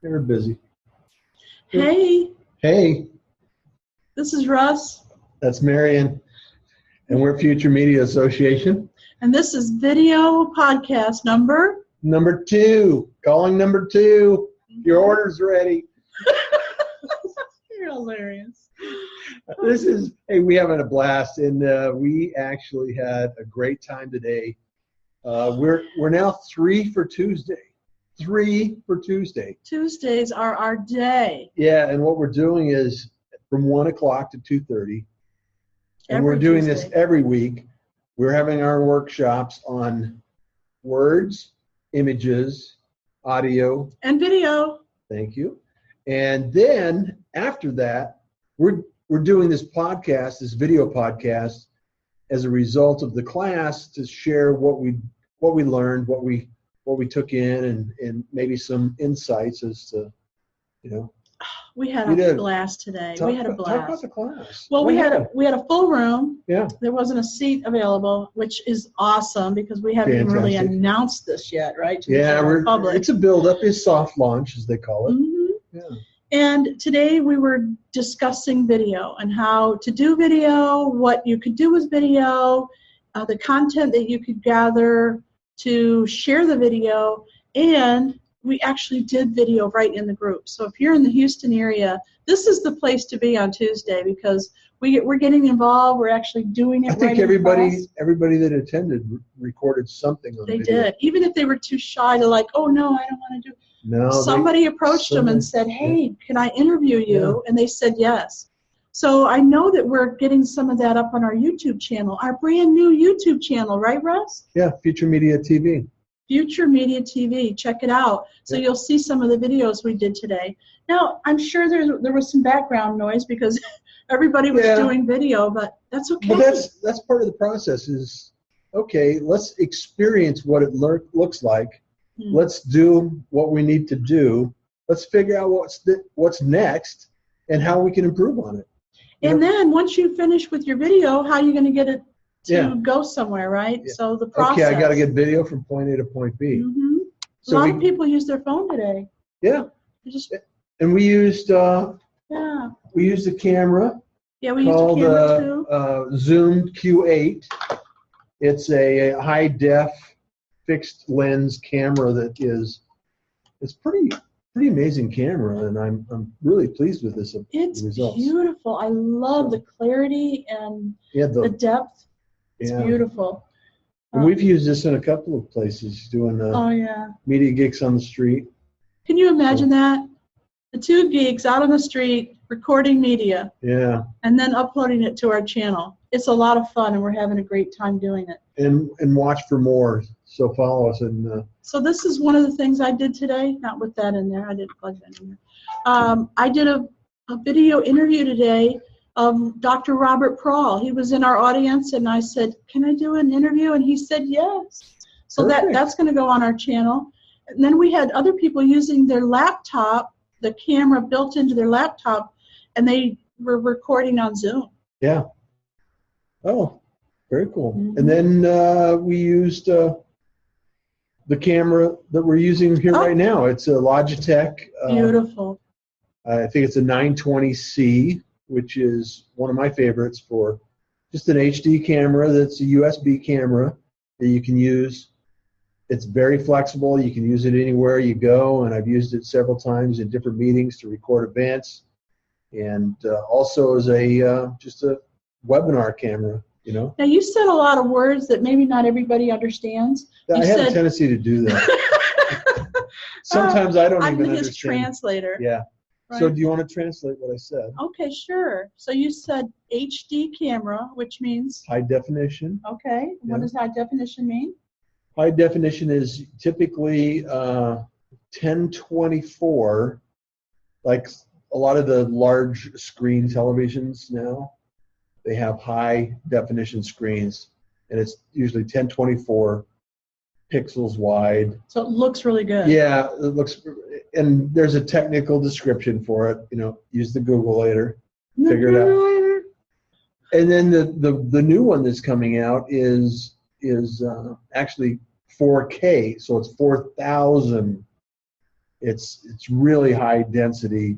They were busy. Hey, Hey, this is Russ, that's Marian, and we're Future Media Association. and this is video podcast number. Number 2, calling number 2. Your order's ready. You're hilarious. We having a blast, and we actually had a great time today. We're now 3 for Tuesday. 3 for Tuesday. Tuesdays are our day. Yeah, and what we're doing is from 1 o'clock to 2:30, and we're doing this every week. We're having our workshops on words, images, audio, and video. Thank you. And then after that, we're doing this podcast, this video podcast, as a result of the class to share what we learned, what we took in, and maybe some insights as to, We had a blast today. Talk about the class. Well, we had a full room. Yeah. There wasn't a seat available, which is awesome because we haven't even really announced this yet, right? We're public. It's a build-up. It's soft launch, as they call it. Mm-hmm. Yeah. And today we were discussing video and how to do video, what you could do with video, the content that you could gather to share the video, and we actually did video right in the group. So if you're in the Houston area, this is the place to be on Tuesday because we're getting involved. We're actually doing it. I think everybody that attended recorded something on video. They did, even if they were too shy to oh no, I don't want to do. No. Somebody approached them and said, "Hey, can I interview you?" Yeah. And they said yes. So I know that we're getting some of that up on our YouTube channel, our brand new YouTube channel, right, Russ? Yeah, Future Media TV. Future Media TV. Check it out. So you'll see some of the videos we did today. Now, I'm sure there was some background noise because everybody was doing video, but that's okay. But that's part of the process is, okay, let's experience what it looks like. Hmm. Let's do what we need to do. Let's figure out what's next and how we can improve on it. And then once you finish with your video, how are you going to get it to go somewhere, right? Yeah. So the process. Okay, I got to get video from point A to point B. Mm-hmm. So a lot of people use their phone today. Yeah. And we used a camera. Yeah, we used a camera too. Zoom Q8. It's a high def fixed lens camera that it's pretty amazing camera, and I'm really pleased with this. It's results. Beautiful. I love the clarity and the depth. It's beautiful. And we've used this in a couple of places, doing media gigs on the street. Can you imagine that? The 2 geeks out on the street recording media. Yeah. And then uploading it to our channel. It's a lot of fun, and we're having a great time doing it. And watch for more. So follow us. So this is one of the things I did today. Not with that in there. I didn't plug that in there. I did a video interview today of Dr. Robert Prawl. He was in our audience, and I said, "Can I do an interview?" And he said yes. So that's going to go on our channel. And then we had other people using their laptop, the camera built into their laptop, and they were recording on Zoom. Yeah. Oh, very cool. Mm-hmm. And then we used the camera that we're using here right now. It's a Logitech. Beautiful. I think it's a 920C, which is one of my favorites for just an HD camera that's a USB camera that you can use. It's very flexible. You can use it anywhere you go, and I've used it several times in different meetings to record events, and also as just a webinar camera. Now, you said a lot of words that maybe not everybody understands. I have a tendency to do that. Sometimes I don't even understand. I'm his translator. Yeah. Right. So do you want to translate what I said? Okay, sure. So you said HD camera, which means? High definition. Okay. What does high definition mean? High definition is typically 1024, like a lot of the large screen televisions now. They have high definition screens, and it's usually 1024 pixels wide. So it looks really good. Yeah, it looks, and there's a technical description for it. Use the Google later, figure it out. And then the new one that's coming out is actually 4K, so it's 4,000 it's really high density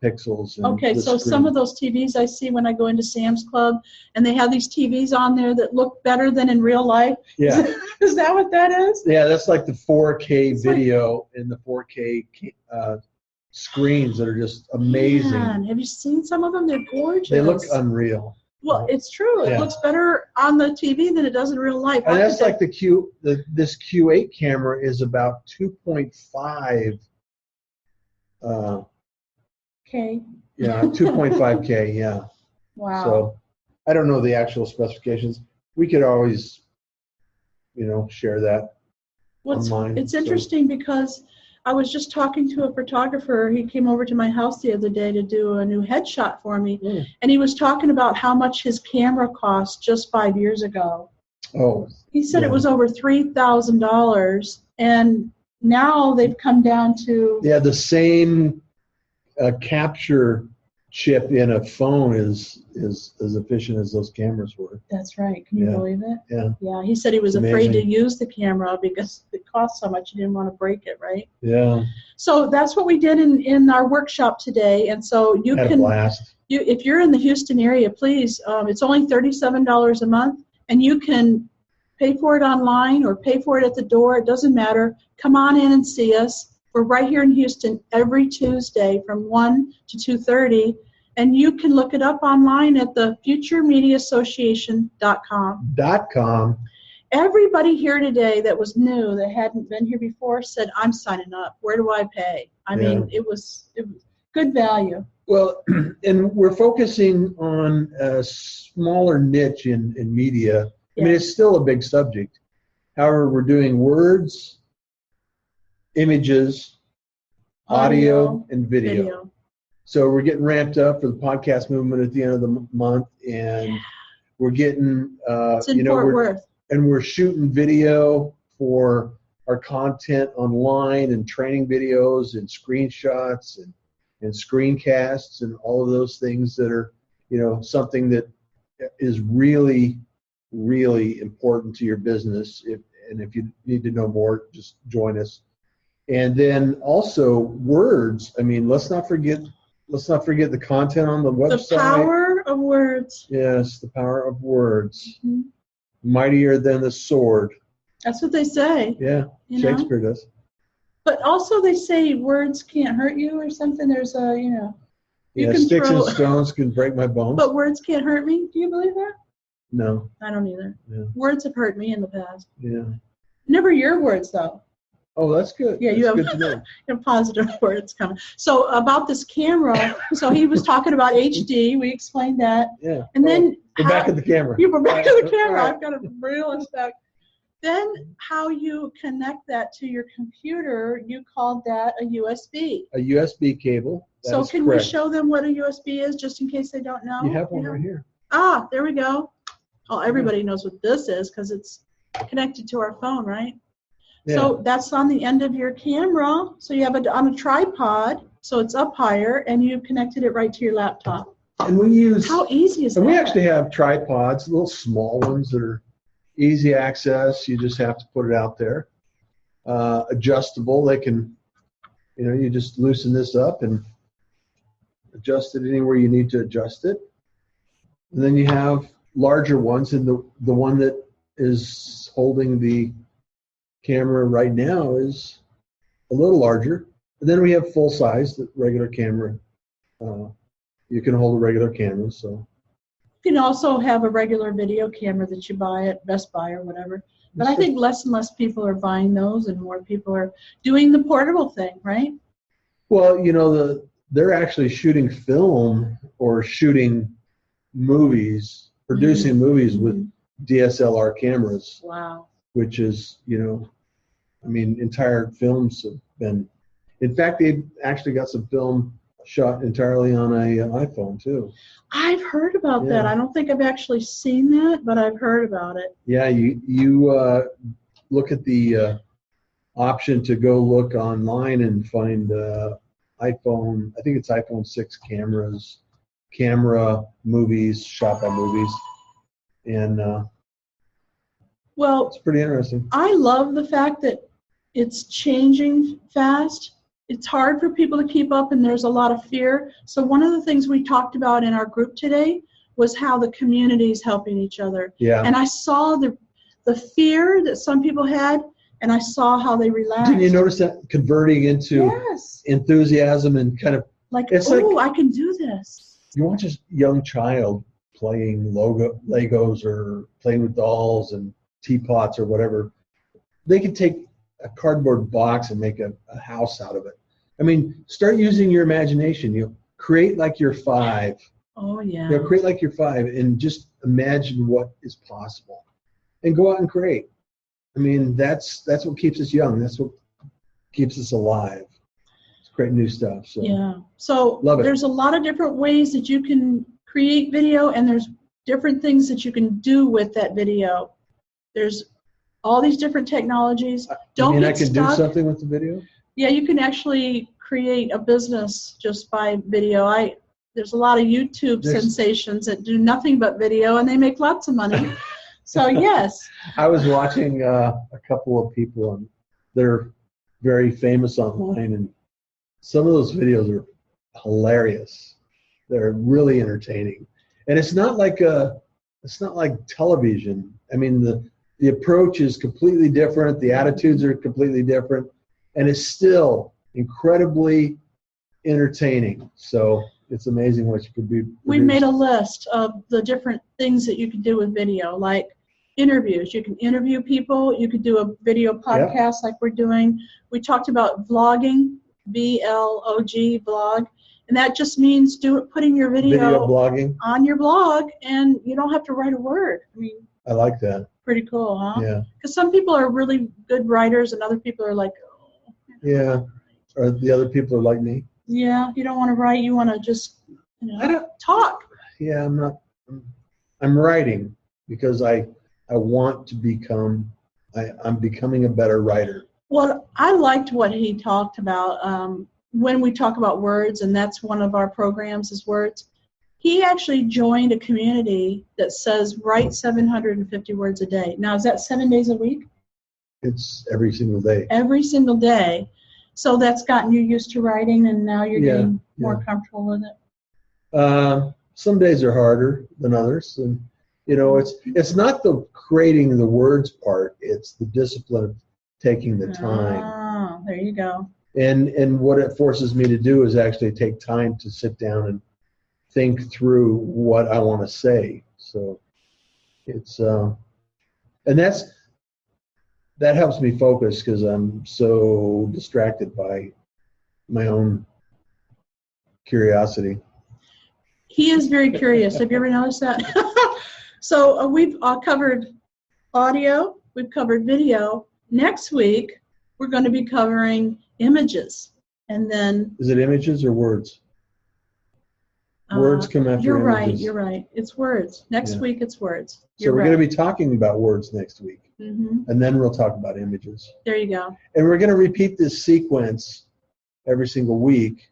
pixels. And Okay, so screen. some of those TVs I see when I go into Sam's Club, and they have these TVs on there that look better than in real life. Yeah. Is that what that is? Yeah, that's like the 4K video and the 4K screens that are just amazing. Man, have you seen some of them? They're gorgeous. They look unreal. Well, it's true. It looks better on the TV than it does in real life. And that's like this Q8 camera is about 2.5. K. Yeah, 2.5K. Yeah. Wow. So I don't know the actual specifications. We could always, share that online. It's interesting because I was just talking to a photographer. He came over to my house the other day to do a new headshot for me, and he was talking about how much his camera cost just 5 years ago. Oh. He said it was over $3,000, and now they've come down to... Yeah, the same capture chip in a phone is as efficient as those cameras were. That's right. Can you believe it? Yeah. Yeah, he said he was afraid to use the camera because it cost so much. He didn't want to break it, right? Yeah. So that's what we did in our workshop today. And so you Had a blast. If you're in the Houston area, please, it's only $37 a month, and you can pay for it online or pay for it at the door. It doesn't matter. Come on in and see us. We're right here in Houston every Tuesday from 1 to 2:30, and you can look it up online at the futuremediaassociation.com. Everybody here today that was new, that hadn't been here before, said, I'm signing up. Where do I pay? I mean, it was good value. Well, and we're focusing on a smaller niche in media. I mean, it's still a big subject. However, we're doing words, images, audio, and video. So we're getting ramped up for the podcast movement at the end of the month, and we're getting, it's in Fort Worth. And we're shooting video for our content online and training videos and screenshots and screencasts and all of those things that are, something that is really, really important to your business. And if you need to know more, just join us. And then also words. I mean, let's not forget the content on the website. The power of words. Yes, the power of words. Mm-hmm. Mightier than the sword. That's what they say. Yeah, Shakespeare does. But also they say words can't hurt you or something. There's a, you can sticks and stones can break my bones. But words can't hurt me. Do you believe that? No. I don't either. Yeah. Words have hurt me in the past. Yeah. Never your words, though. Oh, that's good. Yeah, that's you have good to know. Positive words coming. So about this camera, so he was talking about HD. We explained that. Yeah. And then we're back at the camera. You were back at the camera. I've got a reel in back. Then how you connect that to your computer, you called that a USB. A USB cable. So can we show them what a USB is, just in case they don't know? You have one right here. Ah, there we go. Oh, everybody knows what this is because it's connected to our phone, right? Yeah. So that's on the end of your camera. So you have it on a tripod, so it's up higher, and you've connected it right to your laptop. And we use... How easy is that? And we actually have tripods, little small ones that are easy access. You just have to put it out there. Adjustable. They can, you just loosen this up and adjust it anywhere you need to adjust it. And then you have larger ones, and the one that is holding the camera right now is a little larger. And then we have full size, the regular camera. You can hold a regular camera. So you can also have a regular video camera that you buy at Best Buy or whatever. But I think less and less people are buying those, and more people are doing the portable thing, right? Well, they're actually shooting film or shooting movies, producing movies with DSLR cameras. Wow. Which is, entire films have been. In fact, they've actually got some film shot entirely on an iPhone too. I've heard about that. I don't think I've actually seen that, but I've heard about it. Yeah, you look at the option to go look online and find iPhone. I think it's iPhone 6 camera movies shot by movies, and well, it's pretty interesting. I love the fact that it's changing fast. it's hard for people to keep up, and there's a lot of fear. So one of the things we talked about in our group today was how the community is helping each other. Yeah. And I saw the fear that some people had, and I saw how they relaxed. Didn't you notice that converting into enthusiasm and kind of like, oh, I can do this. You watch a young child playing Legos or playing with dolls and teapots or whatever. They can take a cardboard box and make a house out of it. I mean, start using your imagination. You know, create like you're 5. Oh, yeah. You know, create like you're 5 and just imagine what is possible. And go out and create. I mean, that's what keeps us young. That's what keeps us alive. It's create new stuff. So yeah. So love it. There's a lot of different ways that you can create video, and there's different things that you can do with that video. There's all these different technologies. Don't you mean get I can stuck. do something with the video? Yeah, you can actually create a business just by video. There's a lot of YouTube sensations that do nothing but video, and they make lots of money. So yes. I was watching a couple of people, and they're very famous online, and some of those videos are hilarious. They're really entertaining, and it's not like television. I mean, the approach is completely different. The attitudes are completely different, and it's still incredibly entertaining. So it's amazing what you could be. We made a list of the different things that you could do with video, like interviews. You can interview people. You could do a video podcast like we're doing. We talked about vlogging, V-L-O-G, vlog, and that just means putting your video blogging on your blog, and you don't have to write a word. I mean, I like that. Pretty cool, huh? Yeah. Because some people are really good writers, and other people are like, oh. Yeah. Or the other people are like me. Yeah, you don't want to write. You want to just talk. Yeah, I'm writing because I want to become. I'm becoming a better writer. Well, I liked what he talked about when we talk about words, and that's one of our programs is words. He actually joined a community that says write 750 words a day. Now, is that 7 days a week? It's every single day. Every single day. So that's gotten you used to writing, and now you're getting more comfortable with it? Some days are harder than others. And, you know, it's not the creating the words part. It's the discipline of taking the time. Oh, there you go. And what it forces me to do is actually take time to sit down and think through what I want to say. So it's and that helps me focus because I'm so distracted by my own curiosity. He is very curious. Have you ever noticed that? So we've covered audio. We've covered video. Next week, we're going to be covering images. And then... Is it images or words? Words come after you're images. You're right. It's words. Next week, it's words. So we're going to be talking about words next week. Mm-hmm. And then we'll talk about images. There you go. And we're going to repeat this sequence every single week.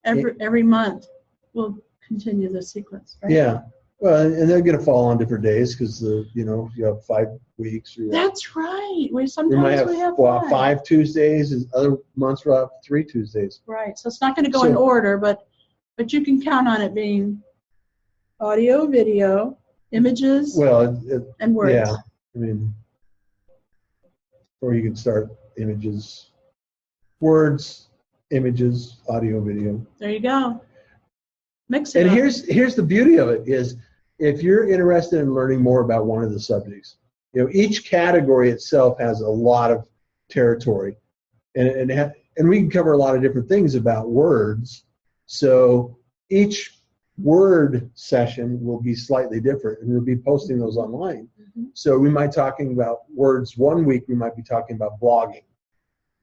Every month, we'll continue the sequence, right? Yeah. Well, and they're going to fall on different days because you have 5 weeks. That's right. We might have 5 Tuesdays, and other months we'll have 3 Tuesdays. Right. So it's not going to go in order, but you can count on it being audio, video, images, and words. Yeah. I mean, or you can start images, words, images, audio, video. There you go. Mix it up. And here's the beauty of it is if you're interested in learning more about one of the subjects, each category itself has a lot of territory, and we can cover a lot of different things about words. So each word session will be slightly different, and we'll be posting those online. Mm-hmm. So we might be talking about words one week. We might be talking about blogging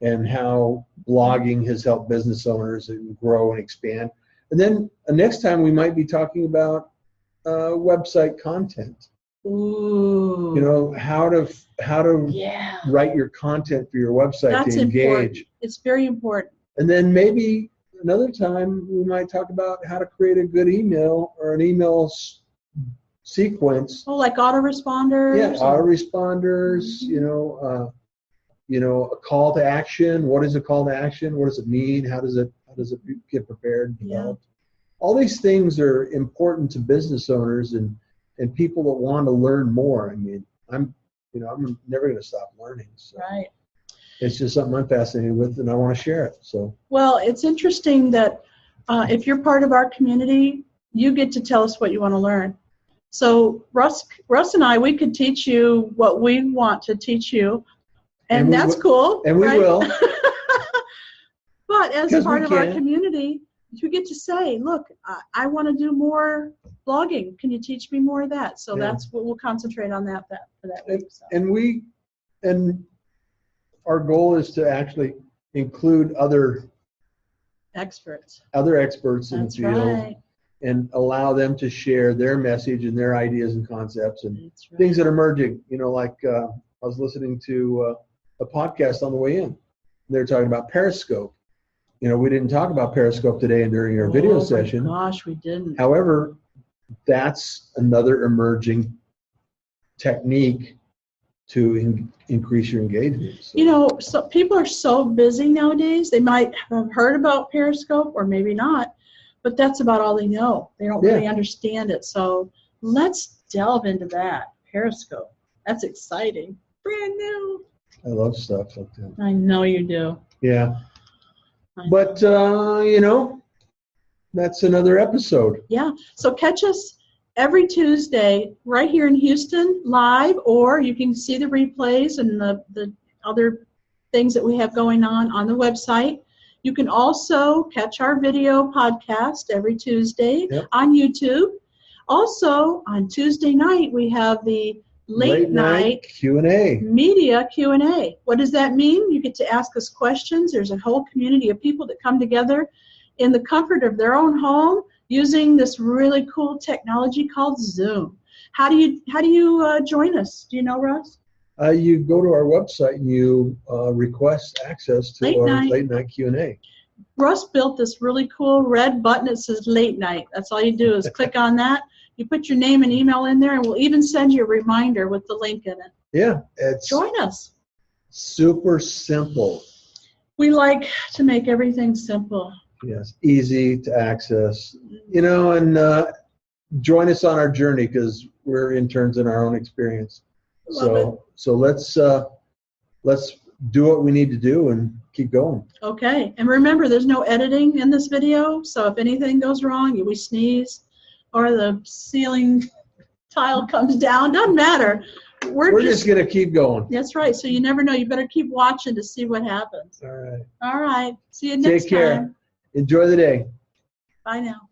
and how blogging has helped business owners grow and expand. And then next time we might be talking about website content. Ooh. How to write your content for your website to engage. Important. It's very important. And then maybe another time we might talk about how to create a good email or an email sequence. Oh, like autoresponders? Yeah, autoresponders, a call to action. What is a call to action? What does it mean? How does it get prepared and developed? All these things are important to business owners and people that want to learn more. I mean, I'm never going to stop learning. So. Right. It's just something I'm fascinated with, and I want to share it. So. Well, it's interesting that if you're part of our community, you get to tell us what you want to learn. So Russ and I, we could teach you what we want to teach you, and that's cool. And we will. But as part of our community, you get to say, look, I want to do more blogging. Can you teach me more of that? So that's what we'll concentrate on for that week. So. And our goal is to actually include other experts in the field and allow them to share their message and their ideas and concepts and things that are emerging. Like I was listening to a podcast on the way in. They're talking about Periscope. We didn't talk about Periscope today and during our video session. Oh, gosh, we didn't. However, that's another emerging technique to increase your engagement. So. So people are so busy nowadays. They might have heard about Periscope or maybe not, but that's about all they know. They don't really understand it. So let's delve into that. Periscope. That's exciting. Brand new. I love stuff like that. I know you do. Yeah. But, that's another episode. Yeah. So catch us every Tuesday right here in Houston live, or you can see the replays and the other things that we have going on the website. You can also catch our video podcast every Tuesday on YouTube. Also, on Tuesday night, we have the late night Q&A. Media Q&A. What does that mean? You get to ask us questions. There's a whole community of people that come together in the comfort of their own home using this really cool technology called Zoom. How do you join us? Do you know, Russ? You go to our website and you request access to our late night Q&A. Russ built this really cool red button that says late night. That's all you do is click on that. You put your name and email in there, and we'll even send you a reminder with the link in it. Yeah. Join us. Super simple. We like to make everything simple. Yes, easy to access. And join us on our journey because we're interns in our own experience. So let's do what we need to do and keep going. Okay. And remember, there's no editing in this video. So if anything goes wrong, we sneeze or the ceiling tile comes down, doesn't matter. We're just going to keep going. That's right. So you never know. You better keep watching to see what happens. All right. See you next time. Take care. Enjoy the day. Bye now.